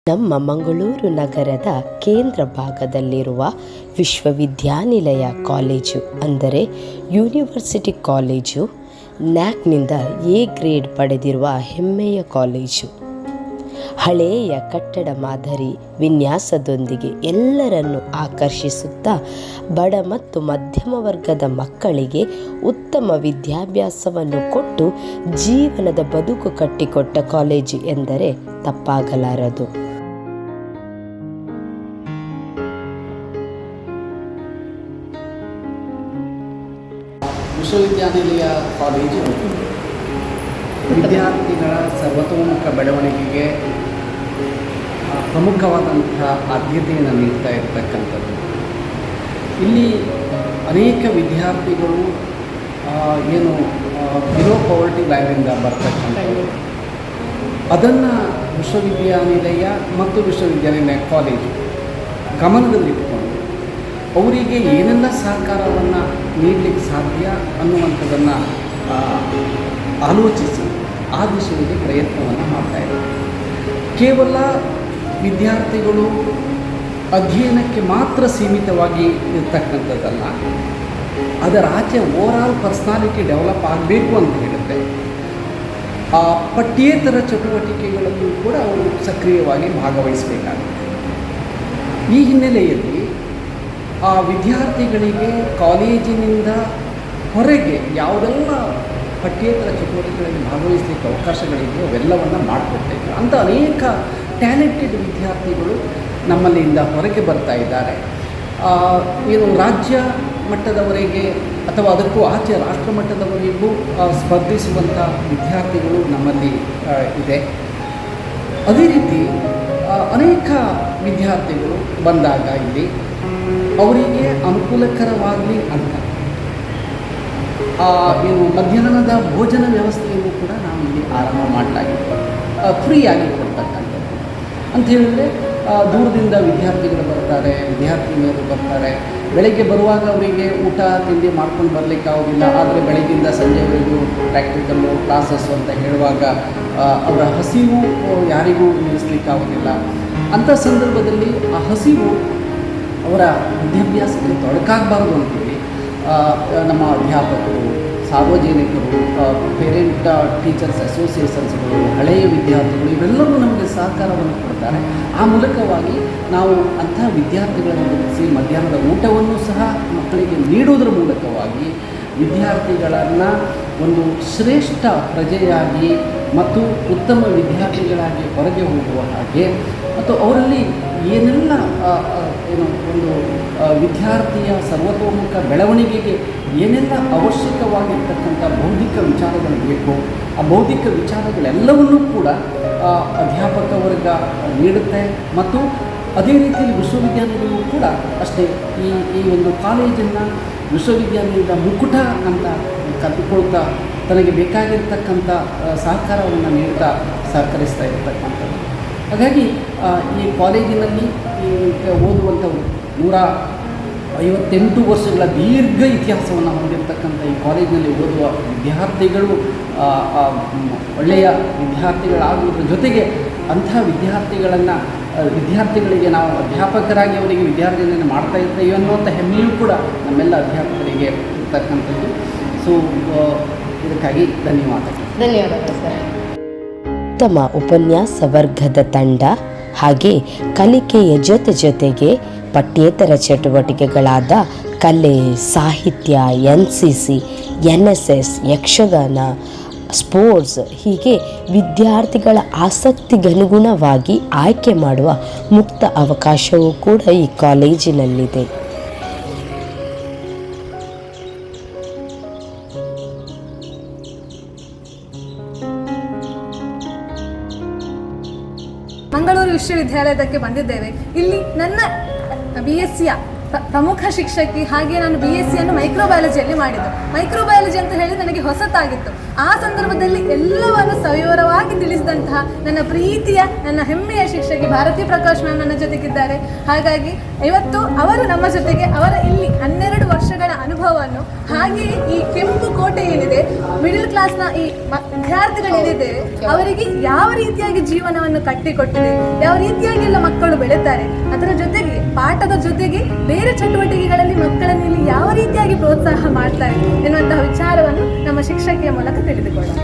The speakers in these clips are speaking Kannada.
ನಮ್ಮ ಮಂಗಳೂರು ನಗರದ ಕೇಂದ್ರ ಭಾಗದಲ್ಲಿರುವ ವಿಶ್ವವಿದ್ಯಾನಿಲಯ ಕಾಲೇಜು ಅಂದರೆ ಯೂನಿವರ್ಸಿಟಿ ಕಾಲೇಜು ನ್ಯಾಕ್ನಿಂದ ಎ ಗ್ರೇಡ್ ಪಡೆದಿರುವ ಹೆಮ್ಮೆಯ ಕಾಲೇಜು. ಹಳೆಯ ಕಟ್ಟಡ ಮಾದರಿ ವಿನ್ಯಾಸದೊಂದಿಗೆ ಎಲ್ಲರನ್ನು ಆಕರ್ಷಿಸುತ್ತಾ ಬಡ ಮತ್ತು ಮಧ್ಯಮ ವರ್ಗದ ಮಕ್ಕಳಿಗೆ ಉತ್ತಮ ವಿದ್ಯಾಭ್ಯಾಸವನ್ನು ಕೊಟ್ಟು ಜೀವನದ ಬದುಕು ಕಟ್ಟಿಕೊಟ್ಟ ಕಾಲೇಜು ಎಂದರೆ ತಪ್ಪಾಗಲಾರದು. ವಿಶ್ವವಿದ್ಯಾನಿಲಯ ಕಾಲೇಜು ವಿದ್ಯಾರ್ಥಿಗಳ ಸರ್ವತೋಮುಖ ಬೆಳವಣಿಗೆಗೆ ಪ್ರಮುಖವಾದಂಥ ಆದ್ಯತೆಯನ್ನು ನೀಡ್ತಾ ಇರತಕ್ಕಂಥದ್ದು. ಇಲ್ಲಿ ಅನೇಕ ವಿದ್ಯಾರ್ಥಿಗಳು ಏನು ಬಿಲೋ ಪವರ್ಟಿ ಲೈನಿಂದ ಬರ್ತಕ್ಕಂಥದ್ದು, ಅದನ್ನು ವಿಶ್ವವಿದ್ಯಾನಿಲಯ ಮತ್ತು ವಿಶ್ವವಿದ್ಯಾನಿಲಯ ಕಾಲೇಜು ಗಮನದಲ್ಲಿಟ್ಟುಕೊಂಡು ಅವರಿಗೆ ಏನೆಲ್ಲ ಸಹಕಾರವನ್ನು ನೀಡಲಿಕ್ಕೆ ಸಾಧ್ಯ ಅನ್ನುವಂಥದ್ದನ್ನು ಆಲೋಚಿಸಿ ಆ ದಿಶೆಯಲ್ಲಿ ಪ್ರಯತ್ನವನ್ನು ಮಾಡ್ತಾಯಿದ್ದಾರೆ. ಕೇವಲ ವಿದ್ಯಾರ್ಥಿಗಳು ಅಧ್ಯಯನಕ್ಕೆ ಮಾತ್ರ ಸೀಮಿತವಾಗಿ ಇರ್ತಕ್ಕಂಥದ್ದಲ್ಲ, ಅದರ ಆಚೆ ಓವರಾಲ್ ಪರ್ಸ್ನಾಲಿಟಿ ಡೆವಲಪ್ ಆಗಬೇಕು ಅಂತ ಹೇಳುತ್ತೆ. ಆ ಪಠ್ಯೇತರ ಚಟುವಟಿಕೆಗಳಲ್ಲೂ ಕೂಡ ಅವರು ಸಕ್ರಿಯವಾಗಿ ಭಾಗವಹಿಸಬೇಕಾಗುತ್ತೆ. ಈ ಹಿನ್ನೆಲೆಯಲ್ಲಿ ಆ ವಿದ್ಯಾರ್ಥಿಗಳಿಗೆ ಕಾಲೇಜಿನಿಂದ ಹೊರಗೆ ಯಾವುದೆಲ್ಲ ಪಠ್ಯೇತರ ಚಟುವಟಿಕೆಗಳಲ್ಲಿ ಭಾಗವಹಿಸಲಿಕ್ಕೆ ಅವಕಾಶಗಳಿದೆಯೋ ಅವೆಲ್ಲವನ್ನು ಮಾಡಿಕೊಡ್ತಾಯಿದ್ರು. ಅಂಥ ಅನೇಕ ಟ್ಯಾಲೆಂಟೆಡ್ ವಿದ್ಯಾರ್ಥಿಗಳು ನಮ್ಮಲ್ಲಿಂದ ಹೊರಗೆ ಬರ್ತಾ ಇದ್ದಾರೆ. ಏನು ರಾಜ್ಯ ಮಟ್ಟದವರೆಗೆ ಅಥವಾ ಅದಕ್ಕೂ ಆಚೆ ರಾಷ್ಟ್ರ ಮಟ್ಟದವರೆಗೂ ಸ್ಪರ್ಧಿಸುವಂಥ ವಿದ್ಯಾರ್ಥಿಗಳು ನಮ್ಮಲ್ಲಿ ಇದೆ. ಅದೇ ರೀತಿ ಅನೇಕ ವಿದ್ಯಾರ್ಥಿಗಳು ಬಂದಾಗ ಇಲ್ಲಿ ಅವರಿಗೆ ಅನುಕೂಲಕರವಾಗಲಿ ಅಂತ ಏನು ಮಧ್ಯಾಹ್ನದ ಭೋಜನ ವ್ಯವಸ್ಥೆಯನ್ನು ಕೂಡ ನಾವು ಇಲ್ಲಿ ಆರಂಭ ಮಾಡಲಾಗಿದೆ, ಫ್ರೀಯಾಗಿ ಕೊಡ್ತಕ್ಕಂಥದ್ದು. ಅಂತ ಹೇಳಿದರೆ ದೂರದಿಂದ ವಿದ್ಯಾರ್ಥಿಗಳು ಬರ್ತಾರೆ, ವಿದ್ಯಾರ್ಥಿನಿಯರು ಬರ್ತಾರೆ. ಬೆಳಗ್ಗೆ ಬರುವಾಗ ಅವರಿಗೆ ಊಟ ತಿಂಡಿ ಮಾಡ್ಕೊಂಡು ಬರಲಿಕ್ಕಾಗೋದಿಲ್ಲ. ಆದರೆ ಬೆಳಗ್ಗಿಂದ ಸಂಜೆವರೆಗೂ ಪ್ರಾಕ್ಟಿಕಲ್ಲು ಕ್ಲಾಸಸ್ಸು ಅಂತ ಹೇಳುವಾಗ ಅವರ ಹಸಿವು ಯಾರಿಗೂ ನಿಲ್ಲಿಸಲಿಕ್ಕಾಗೋದಿಲ್ಲ. ಅಂಥ ಸಂದರ್ಭದಲ್ಲಿ ಆ ಹಸಿವು ಅವರ ವಿದ್ಯಾಭ್ಯಾಸಕ್ಕೆ ತೊಡಕಾಗಬಾರ್ದು ಅಂತೇಳಿ ನಮ್ಮ ಅಧ್ಯಾಪಕರು, ಸಾರ್ವಜನಿಕರು, ಪೇರೆಂಟ್ ಟೀಚರ್ಸ್ ಅಸೋಸಿಯೇಷನ್ಸ್ಗಳು, ಹಳೆಯ ವಿದ್ಯಾರ್ಥಿಗಳು ಇವೆಲ್ಲರೂ ನಮಗೆ ಸಹಕಾರವನ್ನು ಕೊಡ್ತಾರೆ. ಆ ಮೂಲಕವಾಗಿ ನಾವು ಅಂಥ ವಿದ್ಯಾರ್ಥಿಗಳನ್ನು ಗುರುತಿಸಿ ಮಧ್ಯಾಹ್ನದ ಊಟವನ್ನು ಸಹ ಮಕ್ಕಳಿಗೆ ನೀಡುವುದರ ಮೂಲಕವಾಗಿ ವಿದ್ಯಾರ್ಥಿಗಳನ್ನು ಒಂದು ಶ್ರೇಷ್ಠ ಪ್ರಜೆಯಾಗಿ ಮತ್ತು ಉತ್ತಮ ವಿದ್ಯಾರ್ಥಿಗಳಾಗಿ ಹೊರಗೆ ಹೋಗುವ ಹಾಗೆ ಮತ್ತು ಅವರಲ್ಲಿ ಏನೆಲ್ಲ ಏನು ಒಂದು ವಿದ್ಯಾರ್ಥಿಯ ಸರ್ವತೋಮುಖ ಬೆಳವಣಿಗೆಗೆ ಏನೆಲ್ಲ ಅವಶ್ಯಕವಾಗಿರ್ತಕ್ಕಂಥ ಬೌದ್ಧಿಕ ವಿಚಾರಗಳು ಬೇಕು, ಆ ಬೌದ್ಧಿಕ ವಿಚಾರಗಳೆಲ್ಲವನ್ನೂ ಕೂಡ ಅಧ್ಯಾಪಕ ವರ್ಗ ನೀಡುತ್ತೆ. ಮತ್ತು ಅದೇ ರೀತಿಯಲ್ಲಿ ವಿಶ್ವವಿದ್ಯಾನಿಲಯವೂ ಕೂಡ ಅಷ್ಟೇ ಈ ಒಂದು ಕಾಲೇಜನ್ನು ವಿಶ್ವವಿದ್ಯಾನಿಲಯದ ಮುಕುಟ ಅಂತ ಕಲ್ಪಿಕೊಳ್ತಾ ತನಗೆ ಬೇಕಾಗಿರ್ತಕ್ಕಂಥ ಸಹಕಾರವನ್ನು ನೀಡ್ತಾ ಸಹಕರಿಸ್ತಾ ಇರತಕ್ಕಂಥದ್ದು. ಹಾಗಾಗಿ ಈ ಕಾಲೇಜಿನಲ್ಲಿ ಓದುವಂಥವರು 158 ವರ್ಷಗಳ ದೀರ್ಘ ಇತಿಹಾಸವನ್ನು ಹೊಂದಿರತಕ್ಕಂಥ ಈ ಕಾಲೇಜಿನಲ್ಲಿ ಓದುವ ವಿದ್ಯಾರ್ಥಿಗಳು ಒಳ್ಳೆಯ ವಿದ್ಯಾರ್ಥಿಗಳಾಗುವುದರ ಜೊತೆಗೆ ಅಂಥ ವಿದ್ಯಾರ್ಥಿಗಳಿಗೆ ನಾವು ಅಧ್ಯಾಪಕರಾಗಿ ಅವರಿಗೆ ವಿದ್ಯಾರ್ಥಿಗಳನ್ನು ಮಾಡ್ತಾ ಇರ್ತೇವೆ ಅನ್ನುವಂಥ ಹೆಮ್ಮೆಯೂ ಕೂಡ ನಮ್ಮೆಲ್ಲ ಅಧ್ಯಾಪಕರಿಗೆ ಇರ್ತಕ್ಕಂಥದ್ದು. ಸೊ ಇದಕ್ಕಾಗಿ ಧನ್ಯವಾದಗಳು ಸರ್. ಉತ್ತಮ ಉಪನ್ಯಾಸ ವರ್ಗದ ತಂಡ ಹಾಗೆ ಕಲಿಕೆಯ ಜೊತೆಗೆ ಪಠ್ಯೇತರ ಚಟುವಟಿಕೆಗಳಾದ ಕಲೆ, ಸಾಹಿತ್ಯ, NCC, NSS, ಯಕ್ಷಗಾನ, ಸ್ಪೋರ್ಟ್ಸ್ ಹೀಗೆ ವಿದ್ಯಾರ್ಥಿಗಳ ಆಸಕ್ತಿಗನುಗುಣವಾಗಿ ಆಯ್ಕೆ ಮಾಡುವ ಮುಕ್ತ ಅವಕಾಶವೂ ಕೂಡ ಈ ಕಾಲೇಜಿನಲ್ಲಿದೆ. ಮಂಗಳೂರು ವಿಶ್ವವಿದ್ಯಾಲಯಕ್ಕೆ ಬಂದಿದ್ದೇವೆ. ಇಲ್ಲಿ ನನ್ನ BSc ಪ್ರಮುಖ ಶಿಕ್ಷಕಿ, ಹಾಗೆ ನಾನು BSc ಮೈಕ್ರೋಬಯಾಲಜಿಯಲ್ಲಿ ಮಾಡಿದ್ದು. ಮೈಕ್ರೋಬಯಾಲಜಿ ಅಂತ ಹೇಳಿ ನನಗೆ ಹೊಸತಾಗಿತ್ತು. ಆ ಸಂದರ್ಭದಲ್ಲಿ ಎಲ್ಲವನ್ನು ಸವಿವರವಾಗಿ ತಿಳಿಸಿದಂತಹ ನನ್ನ ಪ್ರೀತಿಯ, ನನ್ನ ಹೆಮ್ಮೆಯ ಶಿಕ್ಷಕಿ ಭಾರತಿ ಪ್ರಕಾಶ್ ಮ್ಯಾಮ್ ನನ್ನ ಜೊತೆಗಿದ್ದಾರೆ. ಹಾಗಾಗಿ ಇವತ್ತು ಅವರು ನಮ್ಮ ಜೊತೆಗೆ ಅವರ ಇಲ್ಲಿ 12 ವರ್ಷಗಳ ಅನುಭವವನ್ನು, ಹಾಗೆಯೇ ಈ ಕೆಂಪು ಕೋಟೆ ಏನಿದೆ, ಮಿಡಲ್ ಕ್ಲಾಸ್ನ ಈ ವಿದ್ಯಾರ್ಥಿಗಳೇನಿದ್ದೇವೆ ಅವರಿಗೆ ಯಾವ ರೀತಿಯಾಗಿ ಜೀವನವನ್ನು ಕಟ್ಟಿಕೊಟ್ಟಿದೆ, ಯಾವ ರೀತಿಯಾಗಿ ಬೆಳೆತಾರೆ. ಅದರ ಜೊತೆಗೆ ಪಾಠದ ಜೊತೆಗೆ ಬೇರೆ ಚಟುವಟಿಕೆಗಳಲ್ಲಿ ಮಕ್ಕಳನ್ನು ಇಲ್ಲಿ ಯಾವ ರೀತಿಯಾಗಿ ಪ್ರೋತ್ಸಾಹ ಮಾಡ್ತಾರೆ ಎನ್ನುವಂತಹ ವಿಚಾರವನ್ನು ನಮ್ಮ ಶಿಕ್ಷಕಿಯ ಮೂಲಕ ತಿಳಿದುಕೊಳ್ಳೋಣ.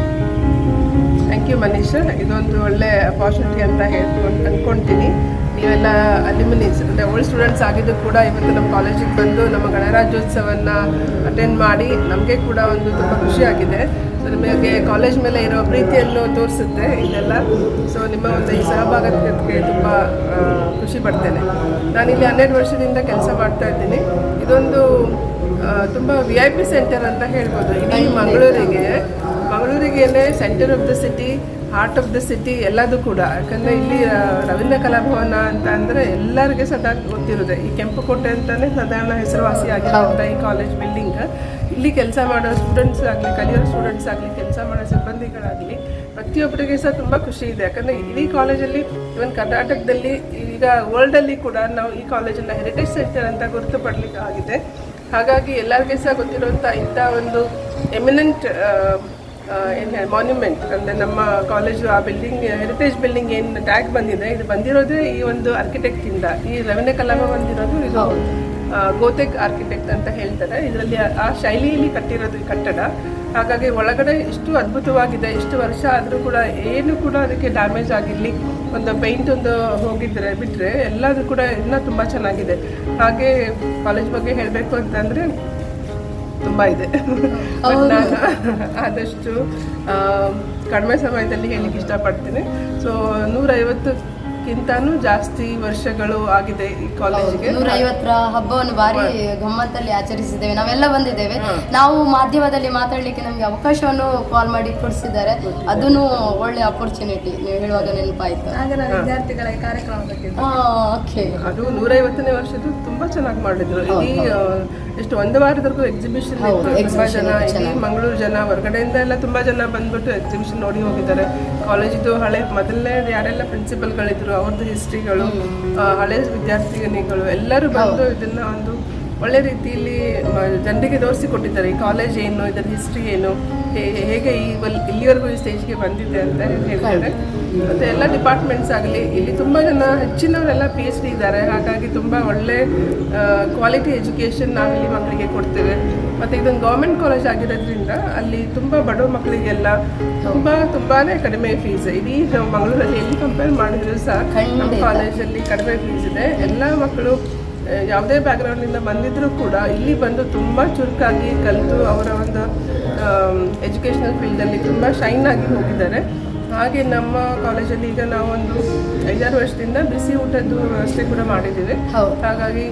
Thank you Manish. ಇದೊಂದು ಒಳ್ಳೆ ಅಪಾರ್ಚುನಿಟಿ ಅಂತ ಅಂದ್ಕೊಳ್ತೀನಿ. ನೀವೆಲ್ಲ ಅಲ್ಯುಮಿನೀಸ್ ಅಂದರೆ ಓಲ್ಡ್ ಸ್ಟೂಡೆಂಟ್ಸ್ ಆಗಿದ್ದು ಕೂಡ ಇವತ್ತು ನಮ್ಮ ಕಾಲೇಜಿಗೆ ಬಂದು ನಮ್ಮ ಗಣರಾಜ್ಯೋತ್ಸವವನ್ನು ಅಟೆಂಡ್ ಮಾಡಿ ನಮಗೆ ಕೂಡ ಒಂದು ತುಂಬ ಖುಷಿಯಾಗಿದೆ. ಸೊ ನಿಮಗೆ ಕಾಲೇಜ್ ಮೇಲೆ ಇರೋ ಪ್ರೀತಿಯನ್ನು ತೋರಿಸುತ್ತೆ ಇದೆಲ್ಲ. ಸೊ ನಿಮ್ಮ ಒಂದು ಈ ಸಹಭಾಗಿತ್ವಕ್ಕೆ ತುಂಬ ಖುಷಿ ಪಡ್ತೇನೆ. ನಾನಿಲ್ಲಿ 12 ವರ್ಷದಿಂದ ಕೆಲಸ ಮಾಡ್ತಾ ಇದ್ದೀನಿ. ಇದೊಂದು ತುಂಬ VIP ಸೆಂಟರ್ ಅಂತ ಹೇಳ್ಬೋದು. ಇಡೀ ಮಂಗಳೂರಿಗೇನೆ centre of the city, heart of the city ಎಲ್ಲದೂ ಕೂಡ. ಯಾಕಂದರೆ ಇಲ್ಲಿ ರವೀಂದ್ರ ಕಲಾಭವನ ಅಂತ ಅಂದರೆ ಎಲ್ಲರಿಗೆ ಸದಾ ಗೊತ್ತಿರುತ್ತೆ. ಈ ಕೆಂಪುಕೋಟೆ ಅಂತಲೇ ಸಾಧಾರಣ ಹೆಸರುವಾಸಿಯಾಗಿರುವಂಥ ಈ ಕಾಲೇಜ್ ಬಿಲ್ಡಿಂಗ್. ಇಲ್ಲಿ ಕೆಲಸ ಮಾಡೋ ಸ್ಟೂಡೆಂಟ್ಸ್ ಆಗಲಿ, ಕಲಿಯೋ ಸ್ಟೂಡೆಂಟ್ಸ್ ಆಗಲಿ, ಕೆಲಸ ಮಾಡೋ ಸಿಬ್ಬಂದಿಗಳಾಗಲಿ ಪ್ರತಿಯೊಬ್ಬರಿಗೆ ಸಹ ತುಂಬ ಖುಷಿ ಇದೆ. ಯಾಕಂದರೆ ಇಡೀ ಕಾಲೇಜಲ್ಲಿ ಇವನ್ ಕರ್ನಾಟಕದಲ್ಲಿ ಈಗ ವರ್ಲ್ಡಲ್ಲಿ ಕೂಡ ನಾವು ಈ ಕಾಲೇಜನ್ನು ಹೆರಿಟೇಜ್ ಸೆಂಟರ್ ಅಂತ ಗುರುತುಪಡಲಿಕ್ಕೆ ಆಗಿದೆ. ಹಾಗಾಗಿ ಎಲ್ಲರಿಗೆ ಸಹ ಗೊತ್ತಿರುವಂಥ ಇಂಥ ಒಂದು ಎಮಿನೆಂಟ್ ಮಾನ್ಯುಮೆಂಟ್ ಅಂದರೆ ನಮ್ಮ ಕಾಲೇಜು ಆ ಬಿಲ್ಡಿಂಗ್ ಹೆರಿಟೇಜ್ ಬಿಲ್ಡಿಂಗ್ ಏನು ಟ್ಯಾಗ್ ಬಂದಿದೆ, ಇದು ಬಂದಿರೋದೇ ಈ ಒಂದು ಆರ್ಕಿಟೆಕ್ಟಿಂದ. ಈ ರವೀಂದ್ರ ಕಲಾಭವನ ಬಂದಿರೋದು ಇದು ಗೋತೆಕ್ ಆರ್ಕಿಟೆಕ್ಟ್ ಅಂತ ಹೇಳ್ತಾರೆ. ಇದರಲ್ಲಿ ಆ ಶೈಲಿಯಲ್ಲಿ ಕಟ್ಟಿರೋದು ಈ ಕಟ್ಟಡ. ಹಾಗಾಗಿ ಒಳಗಡೆ ಇಷ್ಟು ಅದ್ಭುತವಾಗಿದೆ. ಇಷ್ಟು ವರ್ಷ ಆದರೂ ಕೂಡ ಏನು ಕೂಡ ಅದಕ್ಕೆ ಡ್ಯಾಮೇಜ್ ಆಗಿರಲಿ, ಒಂದು ಪೇಂಟ್ ಒಂದು ಹೋಗಿದ್ರೆ ಬಿಟ್ಟರೆ ಎಲ್ಲದೂ ಕೂಡ ಇನ್ನೂ ತುಂಬ ಚೆನ್ನಾಗಿದೆ. ಹಾಗೆ ಕಾಲೇಜ್ ಬಗ್ಗೆ ಹೇಳಬೇಕು ಅಂತಂದರೆ ತುಂಬ ಇದೆ. ಬಟ್ ನಾನು ಆದಷ್ಟು ಕಡಿಮೆ ಸಮಯದಲ್ಲಿ ಹೇಳಲಿಕ್ಕೆ ಇಷ್ಟಪಡ್ತೀನಿ. ಸೊ 150ಕ್ಕಿಂತನೂ ಜಾಸ್ತಿ ವರ್ಷಗಳು ಆಗಿದೆ ಈ ಕಾಲೇಜಿಗೆ. 150ರ ಹಬ್ಬವನ್ನು ಭಾರಿ ಗಮ್ಮತ್ತಲ್ಲಿ ಆಚರಿಸಿದ್ದೇವೆ. ನಾವೆಲ್ಲ ಬಂದಿದ್ದೇವೆ. ನಾವು ಮಾಧ್ಯಮದಲ್ಲಿ ಮಾತಾಡಲಿಕ್ಕೆ ನಮಗೆ ಅವಕಾಶವನ್ನು ಕಾಲ್ ಮಾಡಿ ಕೊಡಿಸಿದ್ದಾರೆ. ಅದನ್ನು ಒಳ್ಳೆ ಅಪರ್ಚುನಿಟಿ ನೀವು ಹೇಳುವಾಗ ನೆನಪಾಯ್ತು. ವಿದ್ಯಾರ್ಥಿಗಳ ಕಾರ್ಯಕ್ರಮ ಬಗ್ಗೆ ಅದು 150ನೇ ವರ್ಷದ್ದು ತುಂಬಾ ಚೆನ್ನಾಗಿ ಮಾಡಿದ್ರು. ಇಡೀ ಎಷ್ಟು ಒಂದು ವಾರದವರೆಗೂ ಎಕ್ಸಿಬಿಷನ್ ಇತ್ತು. ತುಂಬಾ ಜನ, ಇಡೀ ಮಂಗಳೂರು ಜನ, ಹೊರಗಡೆಯಿಂದ ಎಲ್ಲ ತುಂಬಾ ಜನ ಬಂದ್ಬಿಟ್ಟು ಎಕ್ಸಿಬಿಷನ್ ನೋಡಿ ಹೋಗಿದ್ದಾರೆ. ಕಾಲೇಜಿದು ಹಳೆ ಮೊದಲನೇ ಯಾರೆಲ್ಲ ಪ್ರಿನ್ಸಿಪಲ್ಗಳಿದ್ರು ಅವ್ರದ್ದು ಹಿಸ್ಟ್ರಿಗಳು, ಹಳೆ ವಿದ್ಯಾರ್ಥಿನಿಗಳು ಎಲ್ಲರೂ ಬಂದು ಇದನ್ನ ಒಂದು ಒಳ್ಳೆ ರೀತಿಯಲ್ಲಿ ಜನರಿಗೆ ತೋರಿಸಿಕೊಟ್ಟಿದ್ದಾರೆ. ಈ ಕಾಲೇಜ್ ಏನು, ಇದರ ಹಿಸ್ಟ್ರಿ ಏನು, ಹೇಗೆ ಇಲ್ಲಿವರೆಗೂ ಈ ಸ್ಟೇಜ್ಗೆ ಬಂದಿದೆ ಅಂತ ಹೇಳ್ತಾರೆ. ಮತ್ತು ಎಲ್ಲ ಡಿಪಾರ್ಟ್ಮೆಂಟ್ಸ್ ಆಗಲಿ ಇಲ್ಲಿ ತುಂಬ ಜನ ಹೆಚ್ಚಿನವರೆಲ್ಲ PhD ಇದ್ದಾರೆ. ಹಾಗಾಗಿ ತುಂಬ ಒಳ್ಳೆ ಕ್ವಾಲಿಟಿ ಎಜುಕೇಷನ್ ನಾವಿಲ್ಲಿ ಮಕ್ಕಳಿಗೆ ಕೊಡ್ತೇವೆ. ಮತ್ತು ಇದೊಂದು ಗೌರ್ಮೆಂಟ್ ಕಾಲೇಜ್ ಆಗಿರೋದ್ರಿಂದ ಅಲ್ಲಿ ತುಂಬ ಬಡವ ಮಕ್ಕಳಿಗೆಲ್ಲ ತುಂಬಾ ಕಡಿಮೆ ಫೀಸ್. ಇಡೀ ನಾವು ಮಂಗಳೂರಲ್ಲಿ ಎಲ್ಲಿ ಕಂಪೇರ್ ಮಾಡಿದ್ರು ಸಹ ನಮ್ಮ ಕಾಲೇಜಲ್ಲಿ ಕಡಿಮೆ ಫೀಸ್ ಇದೆ. ಎಲ್ಲ ಮಕ್ಕಳು ಯಾವುದೇ ಬ್ಯಾಕ್ಗ್ರೌಂಡಿಂದ ಬಂದಿದ್ದರೂ ಕೂಡ ಇಲ್ಲಿ ಬಂದು ತುಂಬ ಚುರುಕಾಗಿ ಕಲಿತು ಅವರ ಒಂದು ಎಜುಕೇಷನಲ್ ಫೀಲ್ಡಲ್ಲಿ ತುಂಬ ಶೈನ್ ಆಗಿ ಹೋಗಿದ್ದಾರೆ. ಹಾಗೆ ನಮ್ಮ ಕಾಲೇಜಲ್ಲಿ ಈಗ ನಾವು ಒಂದು 5-6 ವರ್ಷದಿಂದ ಬಿಸಿ ಊಟದ್ದು ವ್ಯವಸ್ಥೆ ಕೂಡ ಮಾಡಿದ್ದೀವಿ. ಹಾಗಾಗಿ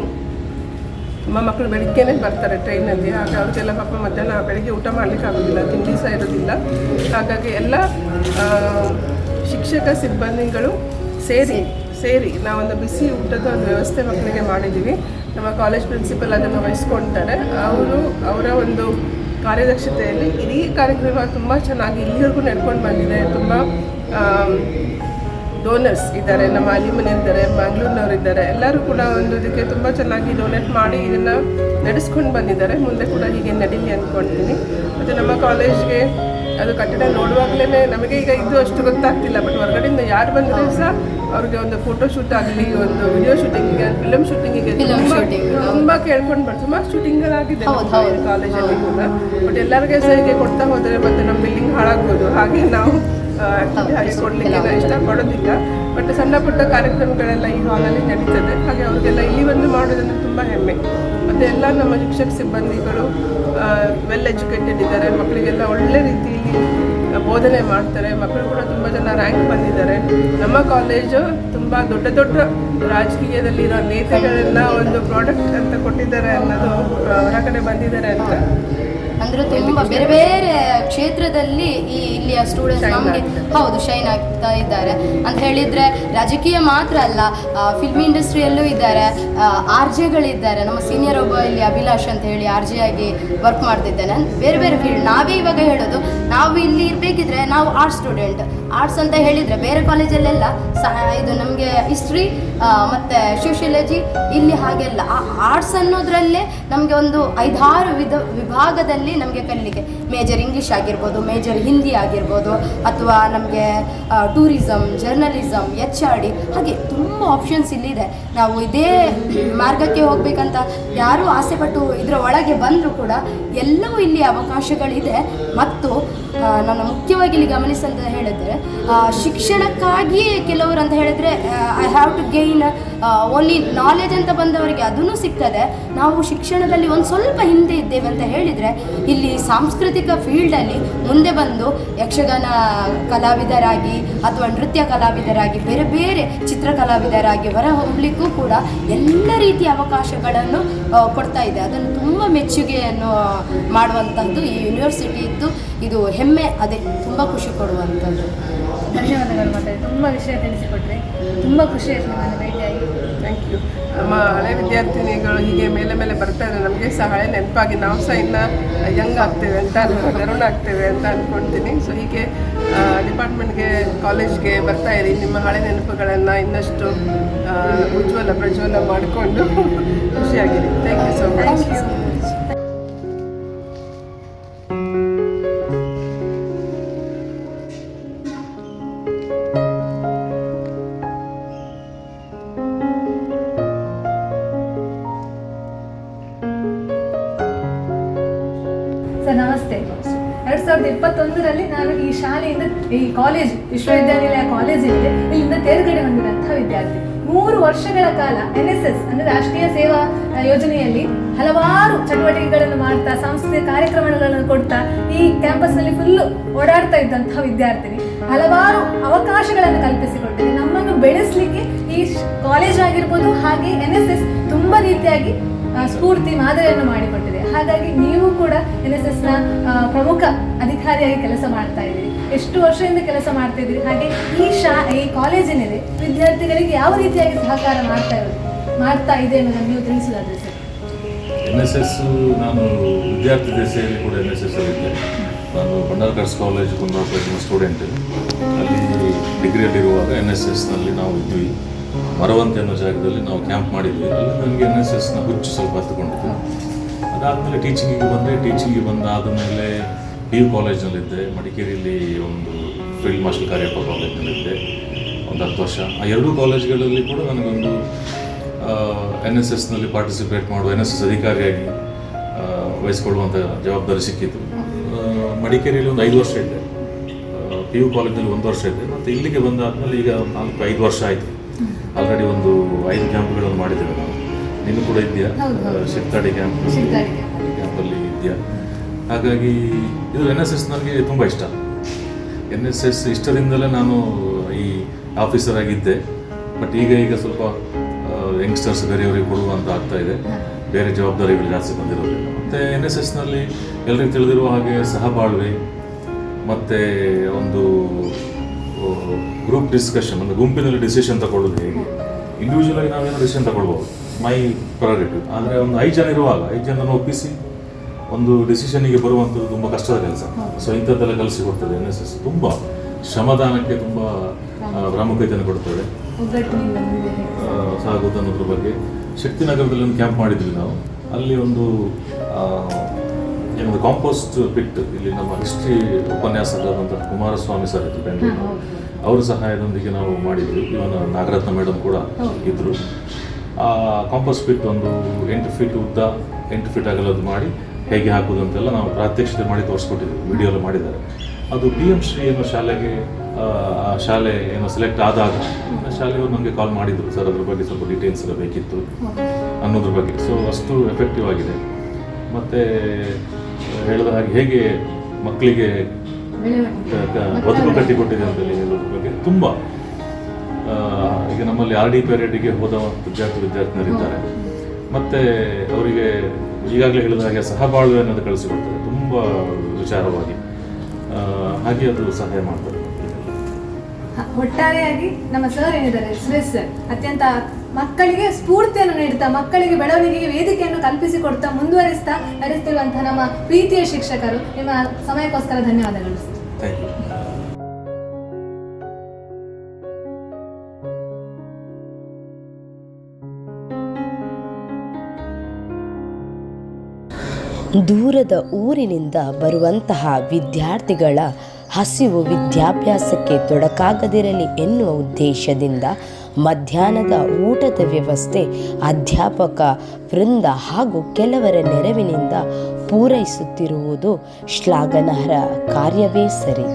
ನಮ್ಮ ಮಕ್ಕಳು ಬೆಳಿಗ್ಗೆನೇ ಬರ್ತಾರೆ ಟ್ರೈನಲ್ಲಿ. ಹಾಗೆ ಅವ್ರಿಗೆಲ್ಲ ಪಾಪ ಮಧ್ಯಾಹ್ನ ಬೆಳಿಗ್ಗೆ ಊಟ ಮಾಡಲಿಕ್ಕೆ ಆಗೋದಿಲ್ಲ, ತಿಂಡಿ ಸಹ ಇರೋದಿಲ್ಲ. ಹಾಗಾಗಿ ಎಲ್ಲ ಶಿಕ್ಷಕ ಸಿಬ್ಬಂದಿಗಳು ಸೇರಿ ನಾವೊಂದು ಬಿಸಿ ಊಟದ ಒಂದು ವ್ಯವಸ್ಥೆ ಮಕ್ಕಳಿಗೆ ಮಾಡಿದ್ದೀವಿ. ನಮ್ಮ ಕಾಲೇಜ್ ಪ್ರಿನ್ಸಿಪಲ್ ಅದನ್ನು ವಹಿಸ್ಕೊಳ್ತಾರೆ. ಅವರ ಒಂದು ಕಾರ್ಯದಕ್ಷತೆಯಲ್ಲಿ ಇಡೀ ಕಾರ್ಯಕ್ರಮ ತುಂಬ ಚೆನ್ನಾಗಿ ಇಲ್ಲಿವರೆಗೂ ನಡ್ಕೊಂಡು ಬಂದಿದೆ. ತುಂಬ ಡೋನರ್ಸ್ ಇದ್ದಾರೆ, ನಮ್ಮ ಅಲ್ಯುಮಿನಿ ಇದ್ದಾರೆ, ಮ್ಯಾಂಗ್ಳೂರ್ನವ್ರು ಇದ್ದಾರೆ. ಎಲ್ಲರೂ ಕೂಡ ಒಂದು ಇದಕ್ಕೆ ತುಂಬ ಚೆನ್ನಾಗಿ ಡೊನೇಟ್ ಮಾಡಿ ಇದನ್ನು ನಡೆಸ್ಕೊಂಡು ಬಂದಿದ್ದಾರೆ. ಮುಂದೆ ಕೂಡ ಹೀಗೆ ನಡೀಲಿ ಅಂದ್ಕೊಳ್ತೀನಿ. ಮತ್ತು ನಮ್ಮ ಕಾಲೇಜ್ಗೆ ಅದು ಕಟ್ಟಡ ನೋಡುವಾಗಲೇ ನಮಗೆ ಈಗ ಇದು ಅಷ್ಟು ಗೊತ್ತಾಗ್ತಿಲ್ಲ. ಬಟ್ ಹೊರಗಡೆಯಿಂದ ಯಾರು ಬಂದರೆ ಸಹ ಅವ್ರಿಗೆ ಒಂದು ಫೋಟೋ ಶೂಟ್ ಆಗಲಿ, ಒಂದು ವಿಡಿಯೋ ಶೂಟಿಂಗಿಗೆ, ಫಿಲಮ್ ಶೂಟಿಂಗಿಗೆ ತುಂಬ ಕೇಳ್ಕೊಂಡು ಬರ್ತಾರೆ. ಸುಮಾರು ಶೂಟಿಂಗ್ಗಳಾಗಿದೆ ಕಾಲೇಜಲ್ಲಿ ಕೂಡ. ಬಟ್ ಎಲ್ಲರಿಗೆ ಸಹ ಹೀಗೆ ಕೊಡ್ತಾ ಹೋದರೆ ಮತ್ತು ನಮ್ಮ ಬಿಲ್ಡಿಂಗ್ ಹಾಳಾಗ್ಬೋದು. ಹಾಗೆ ನಾವು ಹಾಗೆ ಕೊಡಲಿಕ್ಕೆ ಇಷ್ಟಪಡೋದಿಲ್ಲ. ಬಟ್ ಸಣ್ಣ ಪುಟ್ಟ ಕಾರ್ಯಕ್ರಮಗಳೆಲ್ಲ ಈ ಹಾಲಲ್ಲಿ ನಡೀತದೆ. ಹಾಗೆ ಅವ್ರಿಗೆಲ್ಲ ಇಲ್ಲಿ ಬಂದು ಮಾಡೋದಂದ್ರೆ ತುಂಬ ಹೆಮ್ಮೆ. ಮತ್ತು ಎಲ್ಲ ನಮ್ಮ ಶಿಕ್ಷಕ ಸಿಬ್ಬಂದಿಗಳು ವೆಲ್ ಎಜುಕೇಟೆಡ್ ಇದ್ದಾರೆ. ಮಕ್ಕಳಿಗೆಲ್ಲ ಒಳ್ಳೆ ರೀತಿಯಲ್ಲಿ ಬೋಧನೆ ಮಾಡ್ತಾರೆ. ಮಕ್ಕಳು ಕೂಡ ತುಂಬ ಜನ ರ್ಯಾಂಕ್ ಬಂದಿದ್ದಾರೆ. ನಮ್ಮ ಕಾಲೇಜು ತುಂಬ ದೊಡ್ಡ ರಾಜಕೀಯದಲ್ಲಿರೋ ನೇತೆಗಳೆಲ್ಲ ಒಂದು ಪ್ರಾಡಕ್ಟ್ ಅಂತ ಕೊಟ್ಟಿದ್ದಾರೆ ಅನ್ನೋದು ಹೊರಗಡೆ ಬಂದಿದ್ದಾರೆ ಅಂತ. ಅಂದ್ರೆ ತುಂಬ ಬೇರೆ ಬೇರೆ ಕ್ಷೇತ್ರದಲ್ಲಿ ಇಲ್ಲಿಯ ಸ್ಟೂಡೆಂಟ್ಸ್ ನಮಗೆ ಶೈನ್ ಆಗ್ತಾ ಇದ್ದಾರೆ ಅಂತ ಹೇಳಿದ್ರೆ ರಾಜಕೀಯ ಮಾತ್ರ ಅಲ್ಲ, ಫಿಲ್ಮ್ ಇಂಡಸ್ಟ್ರಿಯಲ್ಲೂ ಇದ್ದಾರೆ, RJಗಳಿದ್ದಾರೆ. ನಮ್ಮ ಸೀನಿಯರ್ ಒಬ್ಬ ಇಲ್ಲಿ ಅಭಿಲಾಷ್ ಅಂತ ಹೇಳಿ RJ ಆಗಿ ವರ್ಕ್ ಮಾಡ್ತಿದ್ದಾನೆ. ಬೇರೆ ಬೇರೆ ಫೀಲ್ಡ್. ನಾವೇ ಇವಾಗ ಹೇಳೋದು, ನಾವು ಇಲ್ಲಿ ಇರಬೇಕಿದ್ರೆ ನಾವು ಆರ್ಟ್ಸ್ ಸ್ಟೂಡೆಂಟ್, ಆರ್ಟ್ಸ್ ಅಂತ ಹೇಳಿದರೆ ಬೇರೆ ಕಾಲೇಜಲ್ಲೆಲ್ಲ ಇದು ನಮಗೆ ಹಿಸ್ಟ್ರಿ ಮತ್ತು ಸೋಷಿಯಾಲಜಿ, ಇಲ್ಲಿ ಹಾಗೆಲ್ಲ ಆರ್ಟ್ಸ್ ಅನ್ನೋದ್ರಲ್ಲೇ ನಮಗೆ ಒಂದು 5-6 ವಿಭಾಗದಲ್ಲಿ ನಮಗೆ ಕಲೀಲಿಕ್ಕೆ, ಮೇಜರ್ ಇಂಗ್ಲೀಷ್ ಆಗಿರ್ಬೋದು, ಮೇಜರ್ ಹಿಂದಿ ಆಗಿರ್ಬೋದು, ಅಥವಾ ನಮಗೆ ಟೂರಿಸಮ್, ಜರ್ನಲಿಸಮ್, HRD, ಹಾಗೆ ತುಂಬ ಆಪ್ಷನ್ಸ್ ಇಲ್ಲಿದೆ. ನಾವು ಇದೇ ಮಾರ್ಗಕ್ಕೆ ಹೋಗಬೇಕಂತ ಯಾರೂ ಆಸೆಪಟ್ಟು ಇದರ ಒಳಗೆ ಬಂದರೂ ಕೂಡ ಎಲ್ಲವೂ ಇಲ್ಲಿ ಅವಕಾಶಗಳಿದೆ. ಮತ್ತು ನಾನು ಮುಖ್ಯವಾಗಿ ಇಲ್ಲಿ ಗಮನಿಸಂತ ಹೇಳಿದರೆ, ಶಿಕ್ಷಣಕ್ಕಾಗಿಯೇ ಕೆಲವರು ಅಂತ ಹೇಳಿದರೆ I have to gain only knowledge ಅಂತ ಬಂದವರಿಗೆ ಅದನ್ನು ಸಿಗ್ತದೆ. ನಾವು ಶಿಕ್ಷಣದಲ್ಲಿ ಒಂದು ಸ್ವಲ್ಪ ಹಿಂದೆ ಇದ್ದೇವೆ ಅಂತ ಹೇಳಿದರೆ, ಇಲ್ಲಿ ಸಾಂಸ್ಕೃತಿಕ ಫೀಲ್ಡಲ್ಲಿ ಮುಂದೆ ಬಂದು ಯಕ್ಷಗಾನ ಕಲಾವಿದರಾಗಿ ಅಥವಾ ನೃತ್ಯ ಕಲಾವಿದರಾಗಿ, ಬೇರೆ ಬೇರೆ ಚಿತ್ರಕಲಾವಿದರಾಗಿ ಹೊರ ಹೋಗಲಿಕ್ಕೂ ಕೂಡ ಎಲ್ಲ ರೀತಿಯ ಅವಕಾಶಗಳನ್ನು ಕೊಡ್ತಾ ಇದೆ. ಅದನ್ನು ತುಂಬ ಮೆಚ್ಚುಗೆಯನ್ನು ಮಾಡುವಂಥದ್ದು ಈ ಯೂನಿವರ್ಸಿಟಿ ಇದ್ದು, ಇದು ಹೆಮ್ಮೆ, ಅದೇ ತುಂಬ ಖುಷಿ ಕೊಡುವಂಥದ್ದು. ಧನ್ಯವಾದಗಳು. ಮತ್ತೆ ತುಂಬ ವಿಷಯ ತಿಳಿಸಿಕೊಟ್ರಿ, ತುಂಬ ಖುಷಿ ಆಯಿತು ನಿಮ್ಮನ್ನು ಭೇಟಿಯಾಗಿ. Thank you. ನಮ್ಮ ಹಳೆ ವಿದ್ಯಾರ್ಥಿನಿಗಳು ಹೀಗೆ ಮೇಲೆ ಮೇಲೆ ಬರ್ತಾ ಇದ್ದಾರೆ, ನಮಗೆ ಸಹ ಹಳೆ ನೆನಪಾಗಿ ನಾವು ಸಹ ಇನ್ನು ಯಂಗ್ ಆಗ್ತೇವೆ ಅಂತ ತರುಣ ಆಗ್ತೇವೆ ಅಂತ ಅಂದ್ಕೊಳ್ತೀನಿ. ಸೊ ಹೀಗೆ ಡಿಪಾರ್ಟ್ಮೆಂಟ್ಗೆ, ಕಾಲೇಜ್ಗೆ ಬರ್ತಾ ಇರಿ, ನಿಮ್ಮ ಹಳೆ ನೆನಪುಗಳನ್ನು ಇನ್ನಷ್ಟು ಪ್ರಜ್ವಲ ಮಾಡಿಕೊಂಡು ಖುಷಿಯಾಗಿರಿ. Thank you so much. Sir ನಮಸ್ತೆ. 2021ರಲ್ಲಿ ನಾನು ಈ ಶಾಲೆಯಿಂದ, ಈ ಕಾಲೇಜ್, ವಿಶ್ವವಿದ್ಯಾನಿಲಯ ಕಾಲೇಜ್ ಇದೆ, ಇಲ್ಲಿಂದ ತೇರ್ಗಡೆ ಹೊಂದಿದಂತಹ ವಿದ್ಯಾರ್ಥಿ. 3 ವರ್ಷಗಳ ಕಾಲ NSS ಅಂದರೆ ರಾಷ್ಟ್ರೀಯ ಸೇವಾ ಯೋಜನೆಯಲ್ಲಿ ಹಲವಾರು ಚಟುವಟಿಕೆಗಳನ್ನು ಮಾಡ್ತಾ, ಸಾಂಸ್ಕೃತಿಕ ಕಾರ್ಯಕ್ರಮಗಳನ್ನು ಕೊಡ್ತಾ ಈ ಕ್ಯಾಂಪಸ್ನಲ್ಲಿ ಫುಲ್ಲು ಓಡಾಡ್ತಾ ಇದ್ದಂತಹ ವಿದ್ಯಾರ್ಥಿನಿ. ಹಲವಾರು ಅವಕಾಶಗಳನ್ನು ಕಲ್ಪಿಸಿಕೊಟ್ಟಿದೆ. ನಮ್ಮನ್ನು ಬೆಳೆಸಲಿಕ್ಕೆ ಈ ಕಾಲೇಜ್ ಆಗಿರ್ಬೋದು, ಹಾಗೆ NSS ತುಂಬ ರೀತಿಯಾಗಿ ಸ್ಫೂರ್ತಿ ಮಾದರಿಯನ್ನು ಮಾಡಿಕೊಟ್ಟಿದೆ. ಹಾಗಾಗಿ ನೀವು ಕೂಡ NSSನ ಪ್ರಮುಖ ಅಧಿಕಾರಿಯಾಗಿ ಕೆಲಸ ಮಾಡ್ತಾ ಇದ್ದೀರಿ. ಎಷ್ಟು ವರ್ಷದಿಂದ ಕೆಲಸ ಮಾಡ್ತಾ ಇದ್ದೀರಿ? ಹಾಗೆ ಈ ಕಾಲೇಜಿನಿದೆ ವಿದ್ಯಾರ್ಥಿಗಳಿಗೆ ಯಾವ ರೀತಿಯಾಗಿ ಸಹಕಾರ ಮಾಡ್ತಾ ಇದೆ ಅನ್ನೋದನ್ನು ನೀವು ತಿಳಿಸೋದಾದ್ರೆ ಸರ್. NSS ನಾನು ವಿದ್ಯಾರ್ಥಿ ದೆಸೆಯಲ್ಲಿ ಕೂಡ NSS ಅಲ್ಲಿದ್ದೆ. ನಾನು ಭಂಡಾರಕರ್ಸ್ ಕಾಲೇಜ್ ಕುಂದಾಪುರದ ಸ್ಟೂಡೆಂಟ್. ಅಲ್ಲಿ ಡಿಗ್ರಿಯಲ್ಲಿರುವಾಗ NSSನಲ್ಲಿ ನಾವು ಇದ್ವಿ. ಮರವಂತೆ ಅನ್ನೋ ಜಾಗದಲ್ಲಿ ನಾವು ಕ್ಯಾಂಪ್ ಮಾಡಿದ್ವಿ. ಅಲ್ಲಿ ನನಗೆ NSSನ ಹುಚ್ಚು ಸ್ವಲ್ಪ ಹತ್ತುಕೊಂಡಿದ್ದೆ. ಅದಾದಮೇಲೆ ಟೀಚಿಂಗಿಗೆ ಬಂದಾದ ಮೇಲೆ PU ಕಾಲೇಜ್ನಲ್ಲಿದ್ದೆ. ಮಡಿಕೇರಿಯಲ್ಲಿ ಒಂದು ಫೀಲ್ಡ್ ಮಾರ್ಷಲ್ ಕಾರ್ಯಪ್ಪ ಕಾಲೇಜ್ನಲ್ಲಿದ್ದೆ ಒಂದು 10 ವರ್ಷ. ಆ 2 ಕಾಲೇಜ್ಗಳಲ್ಲಿ ಕೂಡ ನನಗೊಂದು NSSನಲ್ಲಿ ಪಾರ್ಟಿಸಿಪೇಟ್ ಮಾಡುವ, NSS ಅಧಿಕಾರಿಯಾಗಿ ವಹಿಸ್ಕೊಳ್ಳುವಂಥ ಜವಾಬ್ದಾರಿ ಸಿಕ್ಕಿತ್ತು. ಮಡಿಕೇರಿಯಲ್ಲಿ ಒಂದು 5 ವರ್ಷ ಇದ್ದೆ, PU ಕಾಲೇಜ್ನಲ್ಲಿ 1 ವರ್ಷ ಇದ್ದೆ. ಮತ್ತು ಇಲ್ಲಿಗೆ ಬಂದಾದಮೇಲೆ ಈಗ 4-5 ವರ್ಷ ಆಯಿತು. ಆಲ್ರೆಡಿ ಒಂದು 5 ಕ್ಯಾಂಪ್ಗಳನ್ನು ಮಾಡಿದ್ದೇವೆ ನಾವು. ನೀನು ಕೂಡ ಇದೆಯಾ? ಶಿರ್ತಾಡಿ ಕ್ಯಾಂಪಲ್ಲಿ ಇದೆಯಾ? ಹಾಗಾಗಿ ಇದು NSS ನನಗೆ ತುಂಬ ಇಷ್ಟ. NSS ಇಷ್ಟದಿಂದಲೇ ನಾನು ಈ ಆಫೀಸರ್ ಆಗಿದ್ದೆ. ಬಟ್ ಈಗ ಸ್ವಲ್ಪ ಯಂಗ್ಸ್ಟರ್ಸ್ ಬೇರೆಯವರಿಗೆ ಕೊಡುವಂತ ಆಗ್ತಾ ಇದೆ, ಬೇರೆ ಜವಾಬ್ದಾರಿಗಳು ಜಾಸ್ತಿ ಬಂದಿರೋದ್ರಿಂದ. ಮತ್ತು NSSನಲ್ಲಿ ಎಲ್ಲರಿಗೂ ತಿಳಿದಿರುವ ಹಾಗೆ ಸಹಬಾಳ್ವೆ ಮತ್ತು ಒಂದು ಗ್ರೂಪ್ ಡಿಸ್ಕಷನ್, ಒಂದು ಗುಂಪಿನಲ್ಲಿ ಡಿಸಿಷನ್ ತಗೊಳ್ಳೋದು ಹೇಗೆ. ಇಂಡಿವಿಜುವಲ್ ಆಗಿ ನಾವೇನೋ ಡಿಸಿಷನ್ ತಗೊಳ್ಬೋದು, ಮೈ ಪ್ರೊರಗೇಟಿವ್. ಆದರೆ ಒಂದು 5 ಜನ ಇರುವಾಗ 5 ಜನರನ್ನು ಒಪ್ಪಿಸಿ ಒಂದು ಡಿಸಿಷನ್ನಿಗೆ ಬರುವಂಥದ್ದು ತುಂಬ ಕಷ್ಟದ ಕೆಲಸ. ಸೊ ಇಂಥದ್ದೆಲ್ಲ ಕಲಿಸಿಕೊಡ್ತದೆ NSS. ತುಂಬ ಶ್ರಮದಾನಕ್ಕೆ ತುಂಬ ಪ್ರಾಮುಖ್ಯತೆಯನ್ನು ಕೊಡ್ತದೆ. ಸಾಗೋದು ಅನ್ನೋದ್ರ ಬಗ್ಗೆ ಶಕ್ತಿನಗರದಲ್ಲಿ ಒಂದು ಕ್ಯಾಂಪ್ ಮಾಡಿದ್ವಿ ನಾವು. ಅಲ್ಲಿ ಒಂದು ಏನೊಂದು ಕಾಂಪೋಸ್ಟ್ ಪಿಟ್, ಇಲ್ಲಿ ನಮ್ಮ ಹಿಸ್ಟ್ರಿ ಉಪನ್ಯಾಸಕರಾದಂಥ ಕುಮಾರಸ್ವಾಮಿ ಸರ್ ಇತ್ತು ಬೆಂಗಳೂರು, ಅವರ ಸಹಾಯದೊಂದಿಗೆ ನಾವು ಮಾಡಿದ್ವಿ. ಇವನ ನಾಗರತ್ನ ಮೇಡಮ್ ಕೂಡ ಇದ್ದರು. ಆ ಕಾಂಪೋಸ್ಟ್ ಪಿಟ್ ಒಂದು 8 ಫೀಟ್ ಉದ್ದ 8 ಫೀಟ್ ಅಗಲದ್ದು ಮಾಡಿ ಹೇಗೆ ಹಾಕೋದು ಅಂತೆಲ್ಲ ನಾವು ಪ್ರಾತ್ಯಕ್ಷಿತೆ ಮಾಡಿ ತೋರಿಸ್ಕೊಟ್ಟಿದ್ವಿ. ವಿಡಿಯೋ ಎಲ್ಲ ಮಾಡಿದ್ದಾರೆ. ಅದು PM ಶ್ರೀ ಏನೋ ಶಾಲೆಗೆ, ಆ ಶಾಲೆ ಏನೋ ಸೆಲೆಕ್ಟ್ ಆದಾಗ ಶಾಲೆಯವರು ನಮಗೆ ಕಾಲ್ ಮಾಡಿದರು, ಸರ್ ಅದ್ರ ಬಗ್ಗೆ ಸ್ವಲ್ಪ ಡೀಟೇಲ್ಸ್ ಎಲ್ಲ ಬೇಕಿತ್ತು ಅನ್ನೋದ್ರ ಬಗ್ಗೆ. ಸೊ ಅಷ್ಟು ಎಫೆಕ್ಟಿವ್ ಆಗಿದೆ. ಮತ್ತು ಹೇಳಿದ ಹಾಗೆ ಹೇಗೆ ಮಕ್ಕಳಿಗೆ ಬದುಕು ಕಟ್ಟಿಕೊಟ್ಟಿದೆ ಅಂತೇಳಿ ಹೇಳೋದ್ರ ಬಗ್ಗೆ ತುಂಬ. ಈಗ ನಮ್ಮಲ್ಲಿ RD ಪೀರಿಯಡ್ಗೆ ಹೋದ ವಿದ್ಯಾರ್ಥಿನಿಯರಿದ್ದಾರೆ. ಮತ್ತು ಅವರಿಗೆ ಈಗಾಗಲೇ ಹೇಳಿದ ಹಾಗೆ ಸಹಬಾಳ್ವೆ ಅನ್ನೋದು ಕಳಿಸಿಕೊಡ್ತದೆ ತುಂಬ ವಿಚಾರವಾಗಿ. ಹಾಗೆ ಅದು ಸಹಾಯ ಮಾಡ್ತಾರೆ. ಒಟ್ಟಾರೆಯಾಗಿ ನಮ್ಮ ಸರ್ ಏನಿದ್ದಾರೆ, ಸುರೇಶ್ ಸರ್, ಅತ್ಯಂತ ಮಕ್ಕಳಿಗೆ ಸ್ಫೂರ್ತಿಯನ್ನು ನೀಡ್ತಾ, ಮಕ್ಕಳಿಗೆ ಬೆಳವಣಿಗೆಗೆ ವೇದಿಕೆಯನ್ನು ಕಲ್ಪಿಸಿಕೊಡ್ತಾ ಮುಂದುವರಿಸ್ತಾ ನಡೆಸ್ತಿರುವಂತಹ ನಮ್ಮ ಪ್ರೀತಿಯ ಶಿಕ್ಷಕರು. ನಿಮ್ಮ ಸಮಯಕ್ಕೋಸ್ಕರ ಧನ್ಯವಾದಗಳು. Thank you. ದೂರದ ಊರಿನಿಂದ ಬರುವಂತಹ ವಿದ್ಯಾರ್ಥಿಗಳ ಹಸಿವು ವಿದ್ಯಾಭ್ಯಾಸಕ್ಕೆ ತೊಡಕಾಗದಿರಲಿ ಎನ್ನುವ ಉದ್ದೇಶದಿಂದ ಮಧ್ಯಾಹ್ನದ ಊಟದ ವ್ಯವಸ್ಥೆ ಅಧ್ಯಾಪಕ ವೃಂದ ಹಾಗೂ ಕೆಲವರ ನೆರವಿನಿಂದ ಪೂರೈಸುತ್ತಿರುವುದು ಶ್ಲಾಘನಾರ್ಹ ಕಾರ್ಯವೇ ಸರಿ.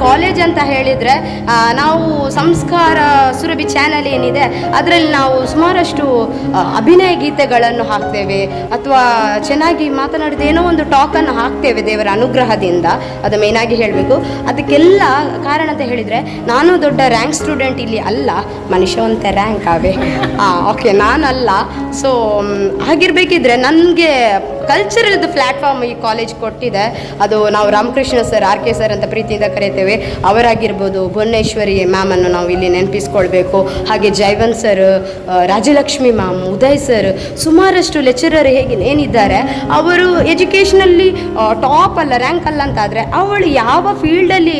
ಕಾಲೇಜ್ ಅಂತ ಹೇಳಿದರೆ ನಾವು ಸಂಸ್ಕಾರ ಸುರಭಿ ಚಾನಲ್ ಏನಿದೆ ಅದರಲ್ಲಿ ನಾವು ಸುಮಾರಷ್ಟು ಅಭಿನಯ ಗೀತೆಗಳನ್ನು ಹಾಕ್ತೇವೆ ಅಥವಾ ಚೆನ್ನಾಗಿ ಮಾತನಾಡಿದ ಏನೋ ಒಂದು ಟಾಕನ್ನು ಹಾಕ್ತೇವೆ ದೇವರ ಅನುಗ್ರಹದಿಂದ. ಅದು ಮೇಯ್ನಾಗಿ ಹೇಳಬೇಕು. ಅದಕ್ಕೆಲ್ಲ ಕಾರಣ ಅಂತ ಹೇಳಿದರೆ ನಾನು ದೊಡ್ಡ ರ್ಯಾಂಕ್ ಸ್ಟೂಡೆಂಟ್ ಇಲ್ಲಿ ಅಲ್ಲ, ಮನುಷ್ಯ ಒಂತೆ ರ್ಯಾಂಕ್ ಆವೆ ಓಕೆ ನಾನಲ್ಲ. ಸೊ ಹಾಗಿರ್ಬೇಕಿದ್ರೆ ನನಗೆ ಕಲ್ಚರಲ್ದು ಪ್ಲ್ಯಾಟ್ಫಾರ್ಮ್ ಈ ಕಾಲೇಜ್ ಕೊಟ್ಟಿದೆ. ಅದು ನಾವು ರಾಮಕೃಷ್ಣ ಸರ್, RK ಸರ್ ಅಂತ ಪ್ರೀತಿಯಿಂದ ಕರೀತೇವೆ, ಅವರಾಗಿರ್ಬೋದು. ಭುವನೇಶ್ವರಿ ಮ್ಯಾಮನ್ನು ನಾವು ಇಲ್ಲಿ ನೆನಪಿಸ್ಕೊಳ್ಬೇಕು. ಹಾಗೆ Jaivan sir, Rajalakshmi ma'am, Uday sir, ಸುಮಾರಷ್ಟು ಲೆಕ್ಚರರ್ ಏನಿದ್ದಾರೆ ಅವರು ಎಜುಕೇಷನಲ್ಲಿ ಟಾಪ್ ಅಲ್ಲ, ರ್ಯಾಂಕ್ ಅಲ್ಲ ಅಂತಾದರೆ ಅವಳು ಯಾವ ಫೀಲ್ಡಲ್ಲಿ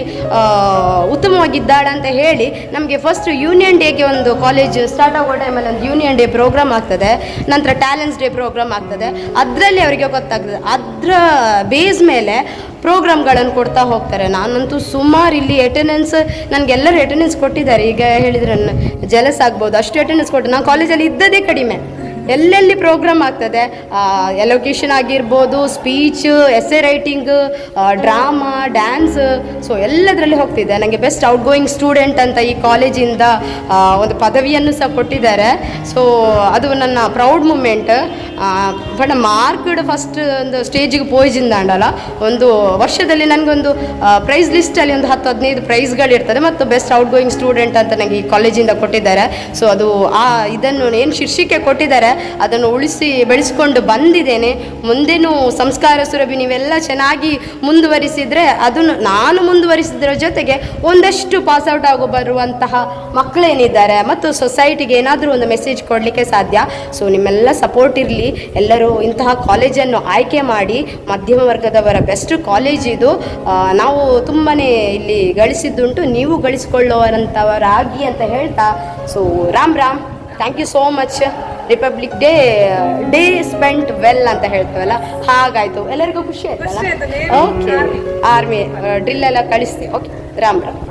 ಉತ್ತಮವಾಗಿದ್ದಾಳೆ ಅಂತ ಹೇಳಿ ನಮಗೆ ಫಸ್ಟ್ ಯೂನಿಯನ್ ಡೇಗೆ ಒಂದು ಕಾಲೇಜ್ ಸ್ಟಾರ್ಟ್ ಆಗೋ ಟೈಮಲ್ಲಿ ಒಂದು ಯೂನಿಯನ್ ಡೇ ಪ್ರೋಗ್ರಾಮ್ ಆಗ್ತದೆ, ನಂತರ ಟ್ಯಾಲೆಂಟ್ಸ್ ಡೇ ಪ್ರೋಗ್ರಾಮ್ ಆಗ್ತದೆ. ಅದರಲ್ಲಿ ಅವರಿಗೆ ಗೊತ್ತಾಗ್ತದೆ, ಅದರ ಬೇಸ್ ಮೇಲೆ ಪ್ರೋಗ್ರಾಮ್ಗಳನ್ನು ಕೊಡ್ತಾ ಹೋಗ್ತಾರೆ. ನಾನಂತೂ ಸುಮಾರು ಇಲ್ಲಿ ಅಟೆಂಡೆನ್ಸ್, ನನಗೆಲ್ಲರೂ ಅಟೆಂಡೆನ್ಸ್ ಕೊಟ್ಟಿದ್ದಾರೆ. ಈಗ ಹೇಳಿದರೆ ಜಲಸ್ ಆಗ್ಬೋದು, ಅಷ್ಟು ಅಟೆಂಡೆನ್ಸ್ ಕೊಟ್ಟು ನಾನು ಕಾಲೇಜಲ್ಲಿ ಇದ್ದದೇ ಕಡಿಮೆ. ಎಲ್ಲೆಲ್ಲಿ ಪ್ರೋಗ್ರಾಮ್ ಆಗ್ತದೆ, ಎಲೊಕೇಶನ್ ಆಗಿರ್ಬೋದು, speech, essay writing, drama, dance, so ಎಲ್ಲದರಲ್ಲಿ ಹೋಗ್ತಿದ್ದೆ. ನನಗೆ ಬೆಸ್ಟ್ ಔಟ್ ಗೋಯಿಂಗ್ ಸ್ಟೂಡೆಂಟ್ ಅಂತ ಈ ಕಾಲೇಜಿಂದ ಒಂದು ಪದವಿಯನ್ನು ಸಹ ಕೊಟ್ಟಿದ್ದಾರೆ. ಸೊ ಅದು ನನ್ನ proud moment. But marked first ಒಂದು ಸ್ಟೇಜಿಗೆ ಪೋಯ್ಜಿಂದಾಂಡಲ್ಲ, ಒಂದು ವರ್ಷದಲ್ಲಿ ನನಗೊಂದು ಪ್ರೈಸ್ ಲಿಸ್ಟಲ್ಲಿ ಒಂದು 10-15 ಪ್ರೈಸ್ಗಳಿರ್ತದೆ ಮತ್ತು ಬೆಸ್ಟ್ ಔಟ್ ಗೋಯಿಂಗ್ ಸ್ಟೂಡೆಂಟ್ ಅಂತ ನನಗೆ ಈ ಕಾಲೇಜಿಂದ ಕೊಟ್ಟಿದ್ದಾರೆ. ಸೊ ಅದು ಇದನ್ನು ಏನು ಶೀರ್ಷಿಕೆ ಕೊಟ್ಟಿದ್ದಾರೆ ಅದನ್ನು ಉಳಿಸಿ ಬೆಳೆಸ್ಕೊಂಡು ಬಂದಿದ್ದೇನೆ. ಮುಂದೇನು ಸಂಸ್ಕಾರ ಸುರಭಿ ನೀವೆಲ್ಲ ಚೆನ್ನಾಗಿ ಮುಂದುವರಿಸಿದರೆ, ಅದನ್ನು ನಾನು ಮುಂದುವರಿಸಿದ್ರ ಜೊತೆಗೆ ಒಂದಷ್ಟು ಪಾಸ್ಔಟ್ ಆಗೋ ಬರುವಂತಹ ಮಕ್ಕಳೇನಿದ್ದಾರೆ ಮತ್ತು ಸೊಸೈಟಿಗೆ ಏನಾದರೂ ಒಂದು ಮೆಸೇಜ್ ಕೊಡಲಿಕ್ಕೆ ಸಾಧ್ಯ. ಸೊ ನಿಮ್ಮೆಲ್ಲ ಸಪೋರ್ಟ್ ಇರಲಿ. ಎಲ್ಲರೂ ಇಂತಹ ಕಾಲೇಜನ್ನು ಆಯ್ಕೆ ಮಾಡಿ, ಮಧ್ಯಮ ವರ್ಗದವರ ಬೆಸ್ಟ್ ಕಾಲೇಜ್ ಇದು. ನಾವು ತುಂಬಾ ಇಲ್ಲಿ ಗಳಿಸಿದ್ದುಂಟು, ನೀವು ಗಳಿಸಿಕೊಳ್ಳುವಂಥವರಾಗಿ ಅಂತ ಹೇಳ್ತಾ, so Ram Ram, thank you so much. Republic day spent well ಅಂತ ಹೇಳ್ತೇವಲ್ಲ, ಹಾಗಾಯಿತು. ಎಲ್ಲರಿಗೂ ಖುಷಿ ಆಯ್ತಲ್ಲ? ಓಕೆ, ಆರ್ಮಿ ಡ್ರಿಲ್ ಎಲ್ಲ ಕಳಿಸ್ತೀವಿ. ಓಕೆ, ರಾಮ್ ರಾಮ್.